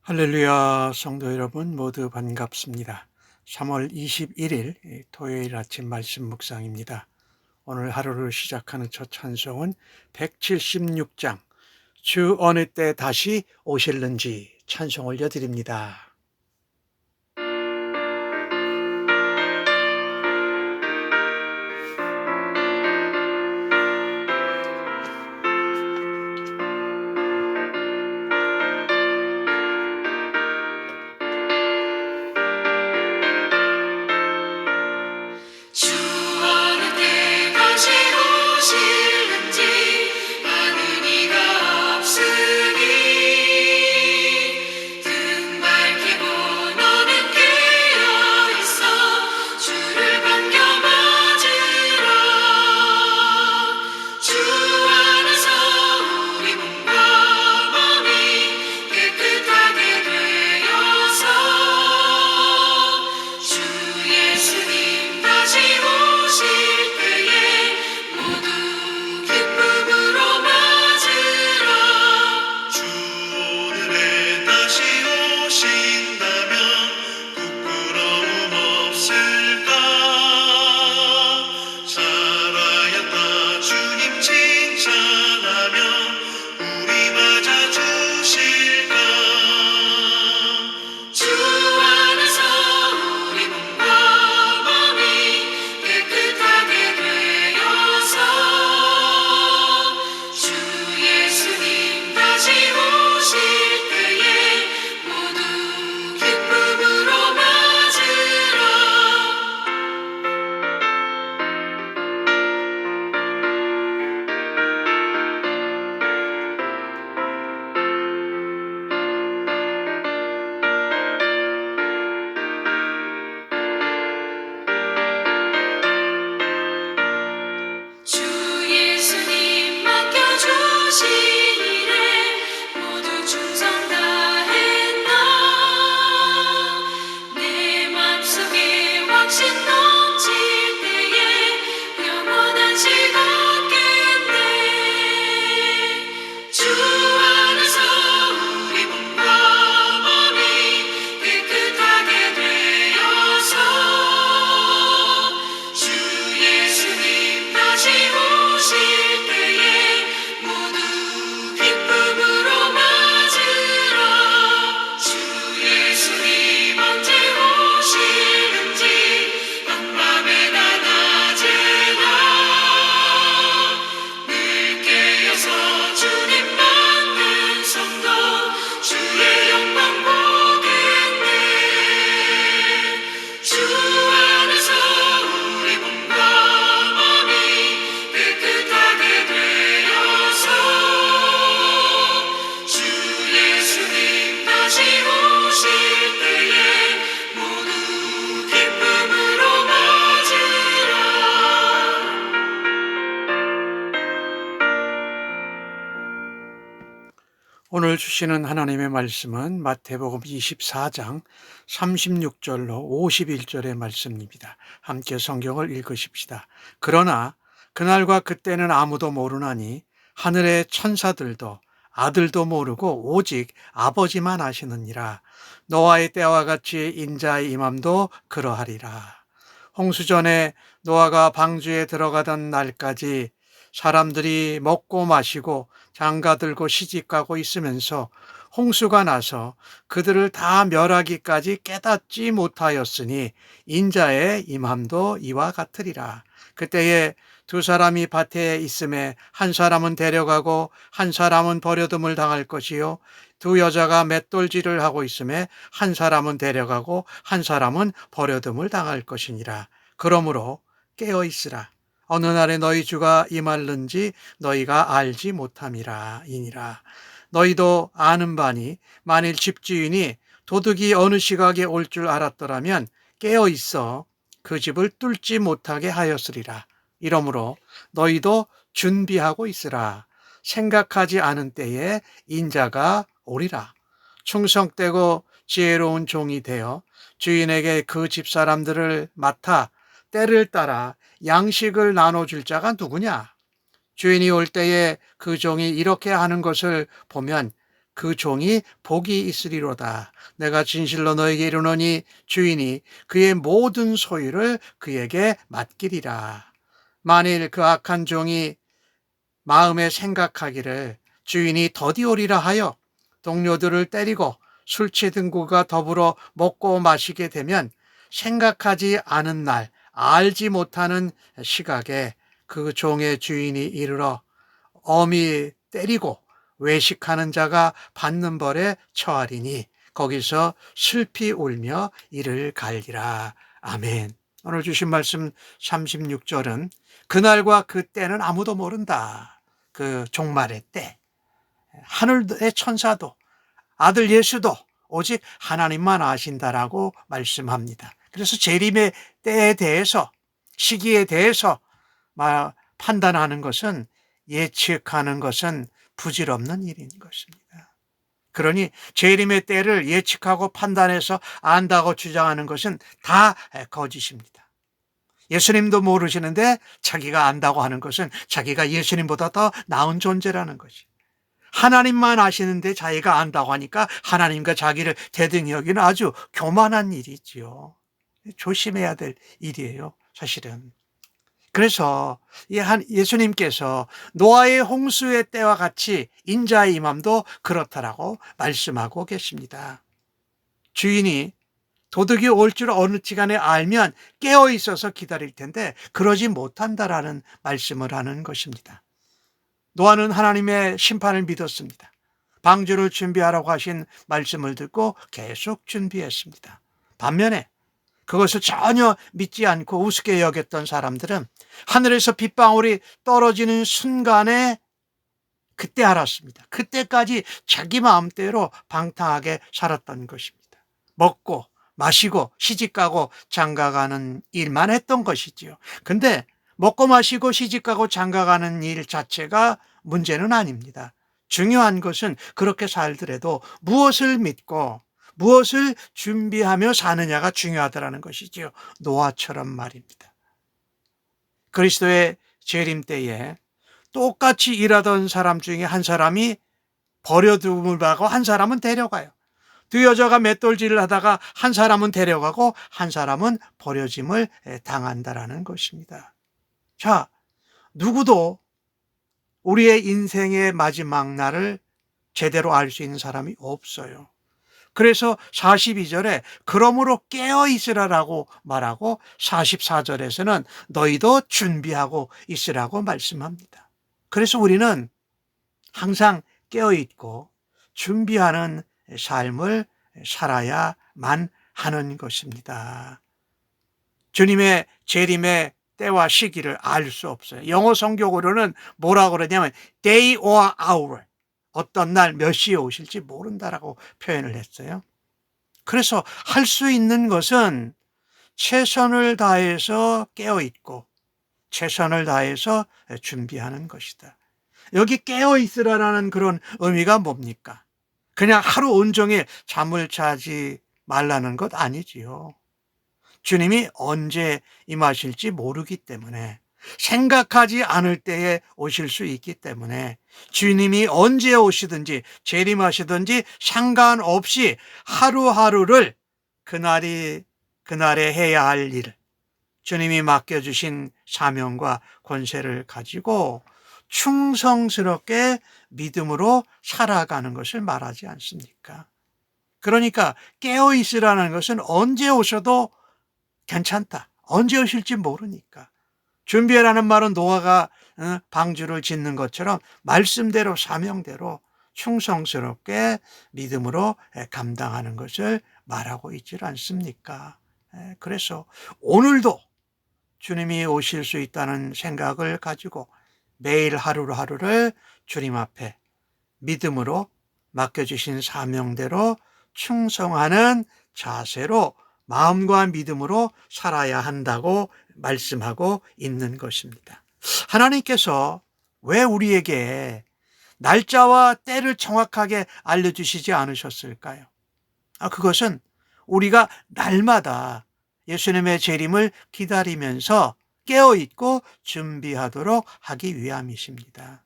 할렐루야, 성도 여러분 모두 반갑습니다. 3월 21일 토요일 아침 말씀 묵상입니다. 오늘 하루를 시작하는 첫 찬송은 176장 주 어느 때 다시 오실는지 찬송 올려드립니다. 주 어느 때 다시 오실는지 아는 이가 없으니 등 밝히고 너는 깨어있어 주를 반겨 맞으라. 주 안에서 우리 몸과 마음이 깨끗하게 되어서 주 예수님 다시 오실 때에 모두 기쁨으로 맞으라. 주 오늘에 다시 오신다면 부끄러움 없을까? 살아였다 주님 칭찬하며 우리 맞아주실까? 주 안에서 우리 몸과 마음이 깨끗하게 되어서 주 예수님 다시 오실 때에 모두 기쁨으로 맞으라. 주 예수님 맡겨주신 일에 모두 충성 다했나? 내 맘속에 확신 넘칠 때에 영원한 시 얻겠네. 주 안에서 우리 몸과 마음이 깨끗하게 되어서 주 예수님 다시 오실 때에 모두 기쁨으로 맞으라. 주 예수님 언제 오실는지 한밤에나 낮에나 늘 깨어서 주님 받는 성도 주의 영광 보겠네. 주 안에서 우리 몸과 마음이 깨끗하게 되어서 주 예수님 다시 오실 때에 모두 기쁨으로 맞으라. 오늘 주시는 하나님의 말씀은 마태복음 24장 36절로 51절의 말씀입니다. 함께 성경을 읽으십시다. 그러나 그날과 그때는 아무도 모르나니 하늘의 천사들도 아들도 모르고 오직 아버지만 아시느니라. 노아의 때와 같이 인자의 임함도 그러하리라. 홍수전에 노아가 방주에 들어가던 날까지 사람들이 먹고 마시고 장가들고 시집가고 있으면서 홍수가 나서 그들을 다 멸하기까지 깨닫지 못하였으니 인자의 임함도 이와 같으리라. 그때에 두 사람이 밭에 있음에 한 사람은 데려가고 한 사람은 버려둠을 당할 것이요 두 여자가 맷돌질을 하고 있음에 한 사람은 데려가고 한 사람은 버려둠을 당할 것이니라. 그러므로 깨어 있으라. 어느 날에 너희 주가 임할는지 너희가 알지 못함이라 이니라. 너희도 아는 바니 만일 집주인이 도둑이 어느 시각에 올 줄 알았더라면 깨어 있어 그 집을 뚫지 못하게 하였으리라. 이러므로 너희도 준비하고 있으라. 생각하지 않은 때에 인자가 오리라. 충성되고 지혜로운 종이 되어 주인에게 그 집사람들을 맡아 때를 따라 양식을 나눠줄 자가 누구냐? 주인이 올 때에 그 종이 이렇게 하는 것을 보면 그 종이 복이 있으리로다. 내가 진실로 너에게 이르노니 주인이 그의 모든 소유를 그에게 맡기리라. 만일 그 악한 종이 마음에 생각하기를 주인이 더디오리라 하여 동료들을 때리고 술 취한 그가 더불어 먹고 마시게 되면 생각하지 않은 날, 알지 못하는 시각에 그 종의 주인이 이르러 엄히 때리고 외식하는 자가 받는 벌에 처하리니 거기서 슬피 울며 이를 갈리라. 아멘. 오늘 주신 말씀 36절은 그날과 그 때는 아무도 모른다. 그 종말의 때. 하늘의 천사도 아들 예수도 오직 하나님만 아신다라고 말씀합니다. 그래서 재림의 때에 대해서, 시기에 대해서 판단하는 것은, 예측하는 것은 부질없는 일인 것입니다. 그러니 재림의 때를 예측하고 판단해서 안다고 주장하는 것은 다 거짓입니다. 예수님도 모르시는데 자기가 안다고 하는 것은 자기가 예수님보다 더 나은 존재라는 것이. 하나님만 아시는데 자기가 안다고 하니까 하나님과 자기를 대등히 여기는 아주 교만한 일이지요. 조심해야 될 일이에요, 사실은. 그래서 예수님께서 노아의 홍수의 때와 같이 인자의 임함도 그렇다라고 말씀하고 계십니다. 주인이 도둑이 올 줄 어느 시간에 알면 깨어 있어서 기다릴 텐데 그러지 못한다라는 말씀을 하는 것입니다. 노아는 하나님의 심판을 믿었습니다. 방주를 준비하라고 하신 말씀을 듣고 계속 준비했습니다. 반면에 그것을 전혀 믿지 않고 우습게 여겼던 사람들은 하늘에서 빗방울이 떨어지는 순간에 그때 알았습니다. 그때까지 자기 마음대로 방탕하게 살았던 것입니다. 먹고 마시고 시집가고 장가가는 일만 했던 것이지요. 근데 먹고 마시고 시집가고 장가가는 일 자체가 문제는 아닙니다. 중요한 것은 그렇게 살더라도 무엇을 믿고 무엇을 준비하며 사느냐가 중요하다는 것이지요. 노아처럼 말입니다. 그리스도의 재림 때에 똑같이 일하던 사람 중에 한 사람이 버려둠을 받고 한 사람은 데려가요. 두 여자가 맷돌질을 하다가 한 사람은 데려가고 한 사람은 버려짐을 당한다라는 것입니다. 자, 누구도 우리의 인생의 마지막 날을 제대로 알 수 있는 사람이 없어요. 그래서 42절에 그러므로 깨어 있으라라고 말하고 44절에서는 너희도 준비하고 있으라고 말씀합니다. 그래서 우리는 항상 깨어 있고 준비하는 삶을 살아야만 하는 것입니다. 주님의 재림의 때와 시기를 알 수 없어요. 영어 성경으로는 뭐라고 그러냐면 day or hour, 어떤 날 몇 시에 오실지 모른다라고 표현을 했어요. 그래서 할 수 있는 것은 최선을 다해서 깨어있고 최선을 다해서 준비하는 것이다. 여기 깨어있으라는 그런 의미가 뭡니까? 그냥 하루 온종일 잠을 자지 말라는 것 아니지요. 주님이 언제 임하실지 모르기 때문에, 생각하지 않을 때에 오실 수 있기 때문에 주님이 언제 오시든지 재림하시든지 상관없이 하루하루를 그날에 해야 할 일, 주님이 맡겨주신 사명과 권세를 가지고 충성스럽게 믿음으로 살아가는 것을 말하지 않습니까? 그러니까 깨어있으라는 것은 언제 오셔도 괜찮다. 언제 오실지 모르니까. 준비라는 말은 노아가 방주를 짓는 것처럼 말씀대로 사명대로 충성스럽게 믿음으로 감당하는 것을 말하고 있지 않습니까? 그래서 오늘도 주님이 오실 수 있다는 생각을 가지고 매일 하루를 주님 앞에 믿음으로 맡겨주신 사명대로 충성하는 자세로 마음과 믿음으로 살아야 한다고 말씀하고 있는 것입니다. 하나님께서 왜 우리에게 날짜와 때를 정확하게 알려주시지 않으셨을까요? 그것은 우리가 날마다 예수님의 재림을 기다리면서 깨어있고 준비하도록 하기 위함이십니다.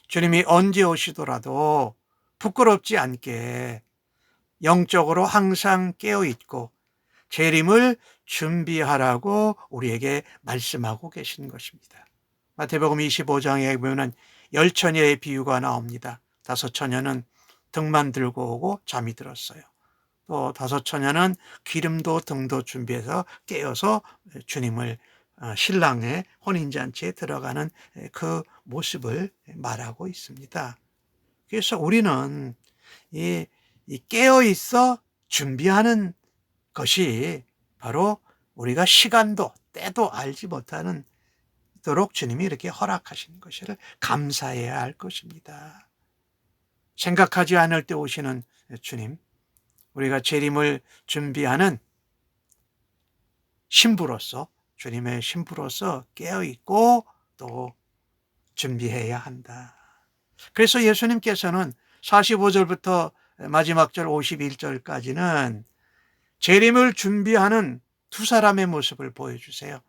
주님이 언제 오시더라도 부끄럽지 않게 영적으로 항상 깨어 있고 재림을 준비하라고 우리에게 말씀하고 계신 것입니다. 마태복음 25장에 보면 10처녀의 비유가 나옵니다. 5처녀는 등만 들고 오고 잠이 들었어요. 또 5처녀는 기름도 등도 준비해서 깨어서 주님을 신랑의 혼인잔치에 들어가는 그 모습을 말하고 있습니다. 그래서 우리는 이 깨어 있어 준비하는 것이 바로 우리가 시간도 때도 알지 못하는 도록 주님이 이렇게 허락하신 것을 감사해야 할 것입니다. 생각하지 않을 때 오시는 주님, 우리가 재림을 준비하는 신부로서, 주님의 신부로서 깨어있고 또 준비해야 한다. 그래서 예수님께서는 45절부터 마지막 절 51절까지는 재림을 준비하는 두 사람의 모습을 보여주세요.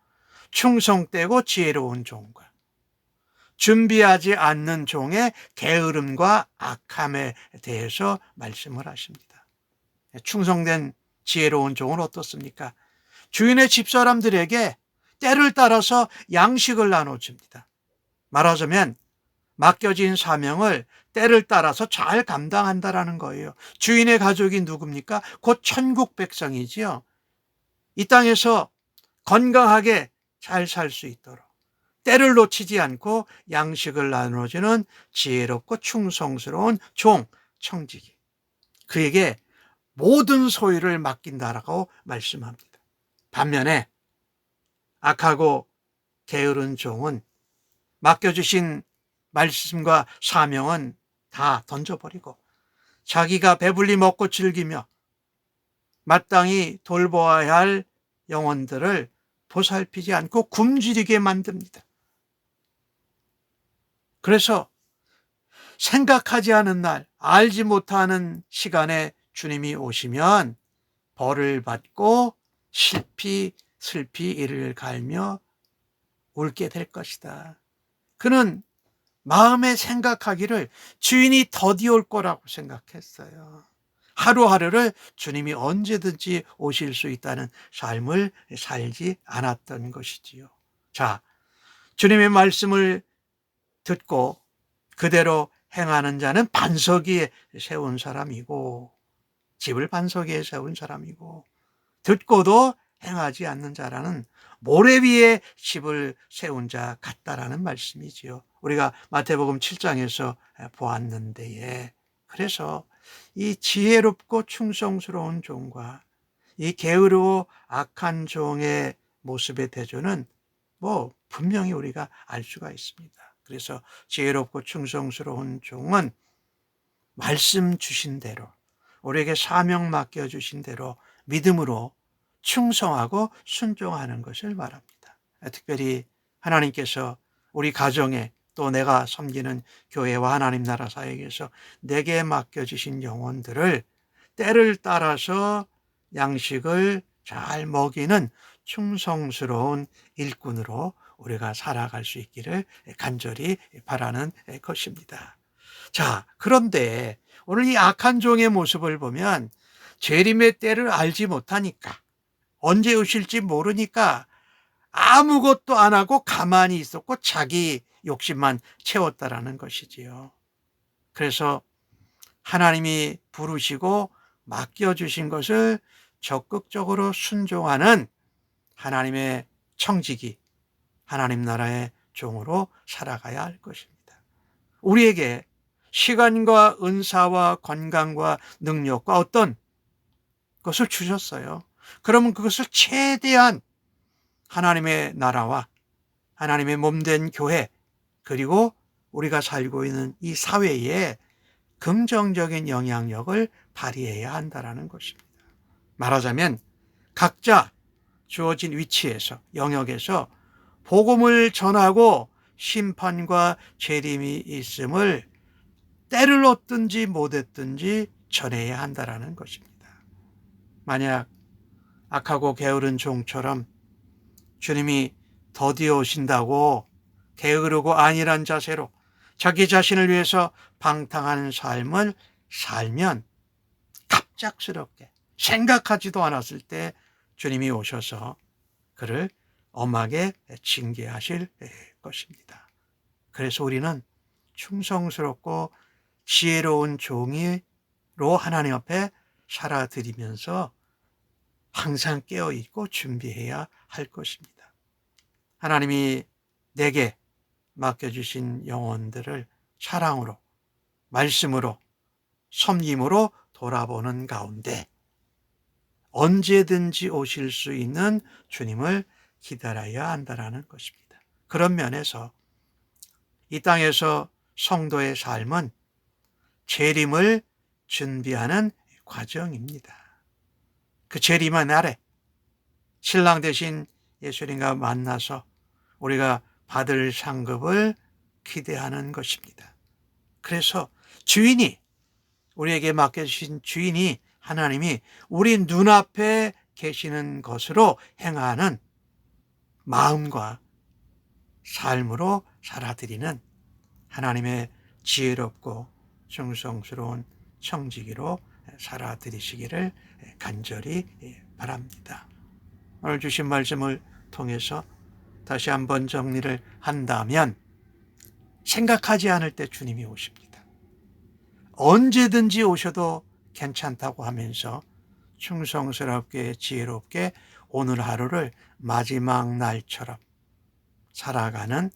충성되고 지혜로운 종과 준비하지 않는 종의 게으름과 악함에 대해서 말씀을 하십니다. 충성된 지혜로운 종은 어떻습니까? 주인의 집사람들에게 때를 따라서 양식을 나눠줍니다. 말하자면 맡겨진 사명을 때를 따라서 잘 감당한다라는 거예요. 주인의 가족이 누굽니까? 곧 천국 백성이지요. 이 땅에서 건강하게 잘 살 수 있도록 때를 놓치지 않고 양식을 나눠주는 지혜롭고 충성스러운 종, 청지기. 그에게 모든 소유를 맡긴다라고 말씀합니다. 반면에 악하고 게으른 종은 맡겨주신 말씀과 사명은 다 던져버리고 자기가 배불리 먹고 즐기며 마땅히 돌보아야 할 영혼들을 보살피지 않고 굶주리게 만듭니다. 그래서 생각하지 않은 날, 알지 못하는 시간에 주님이 오시면 벌을 받고 슬피 이를 갈며 울게 될 것이다. 그는 마음에 생각하기를 주인이 더디 올 거라고 생각했어요. 하루하루를 주님이 언제든지 오실 수 있다는 삶을 살지 않았던 것이지요. 자, 주님의 말씀을 듣고 그대로 행하는 자는 반석 위에 세운 사람이고, 집을 반석 위에 세운 사람이고, 듣고도 행하지 않는 자라는 모래 위에 집을 세운 자 같다라는 말씀이지요. 우리가 마태복음 7장에서 보았는데, 그래서 이 지혜롭고 충성스러운 종과 이 게으르고 악한 종의 모습의 대조는 분명히 우리가 알 수가 있습니다. 그래서 지혜롭고 충성스러운 종은 말씀 주신 대로, 우리에게 사명 맡겨주신 대로 믿음으로 충성하고 순종하는 것을 말합니다. 특별히 하나님께서 우리 가정에 또 내가 섬기는 교회와 하나님 나라 사역에서 내게 맡겨주신 영혼들을 때를 따라서 양식을 잘 먹이는 충성스러운 일꾼으로 우리가 살아갈 수 있기를 간절히 바라는 것입니다. 자, 그런데 오늘 이 악한 종의 모습을 보면 재림의 때를 알지 못하니까, 언제 오실지 모르니까 아무것도 안 하고 가만히 있었고 자기 욕심만 채웠다라는 것이지요. 그래서 하나님이 부르시고 맡겨주신 것을 적극적으로 순종하는 하나님의 청지기, 하나님 나라의 종으로 살아가야 할 것입니다. 우리에게 시간과 은사와 건강과 능력과 어떤 것을 주셨어요. 그러면 그것을 최대한 하나님의 나라와 하나님의 몸된 교회, 그리고 우리가 살고 있는 이 사회에 긍정적인 영향력을 발휘해야 한다는 것입니다. 말하자면 각자 주어진 위치에서, 영역에서 복음을 전하고 심판과 재림이 있음을 때를 얻든지 못했든지 전해야 한다는 것입니다. 만약 악하고 게으른 종처럼 주님이 더디어 오신다고 게으르고 안일한 자세로 자기 자신을 위해서 방탕한 삶을 살면 갑작스럽게 생각하지도 않았을 때 주님이 오셔서 그를 엄하게 징계하실 것입니다. 그래서 우리는 충성스럽고 지혜로운 종이로 하나님 앞에 살아드리면서 항상 깨어있고 준비해야 할 것입니다. 하나님이 내게 맡겨주신 영혼들을 사랑으로, 말씀으로, 섬김으로 돌아보는 가운데 언제든지 오실 수 있는 주님을 기다려야 한다는 것입니다. 그런 면에서 이 땅에서 성도의 삶은 재림을 준비하는 과정입니다. 그 재림의 날에 신랑 되신 예수님과 만나서 우리가 받을 상급을 기대하는 것입니다. 그래서 주인이, 우리에게 맡겨주신 주인이, 하나님이 우리 눈앞에 계시는 것으로 행하는 마음과 삶으로 살아드리는 하나님의 지혜롭고 충성스러운 청지기로 살아드리시기를 간절히 바랍니다. 오늘 주신 말씀을 통해서 다시 한번 정리를 한다면, 생각하지 않을 때 주님이 오십니다. 언제든지 오셔도 괜찮다고 하면서 충성스럽게 지혜롭게 오늘 하루를 마지막 날처럼 살아가는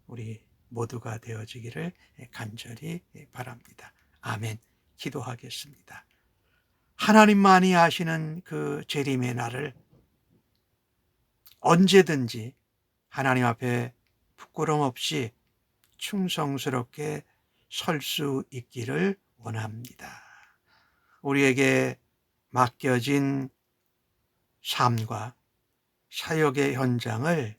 우리 모두가 되어지기를 간절히 바랍니다. 아멘. 기도하겠습니다. 하나님만이 아시는 그 재림의 날을 언제든지 하나님 앞에 부끄럼 없이 충성스럽게 설 수 있기를 원합니다. 우리에게 맡겨진 삶과 사역의 현장을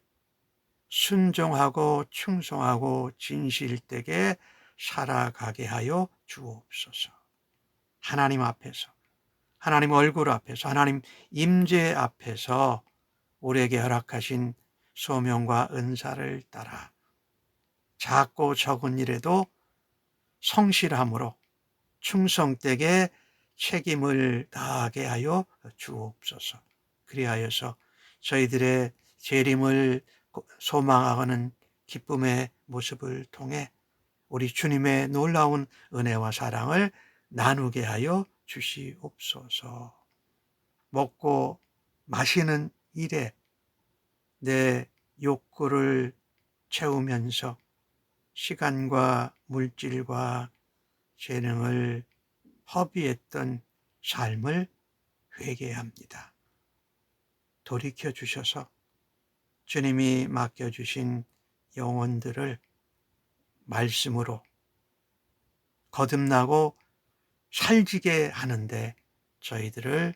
순종하고 충성하고 진실되게 살아가게 하여 주옵소서. 하나님 앞에서, 하나님 얼굴 앞에서, 하나님 임재 앞에서 우리에게 허락하신 소명과 은사를 따라 작고 적은 일에도 성실함으로 충성되게 책임을 다하게 하여 주옵소서. 그리하여서 저희들의 재림을 소망하는 기쁨의 모습을 통해 우리 주님의 놀라운 은혜와 사랑을 나누게 하여 주시옵소서. 먹고 마시는 일에 내 욕구를 채우면서 시간과 물질과 재능을 허비했던 삶을 회개합니다. 돌이켜 주셔서 주님이 맡겨주신 영혼들을 말씀으로 거듭나고 살지게 하는데 저희들을,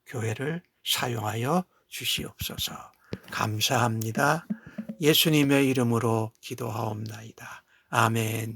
교회를 사용하여 주시옵소서. 감사합니다. 예수님의 이름으로 기도하옵나이다. 아멘.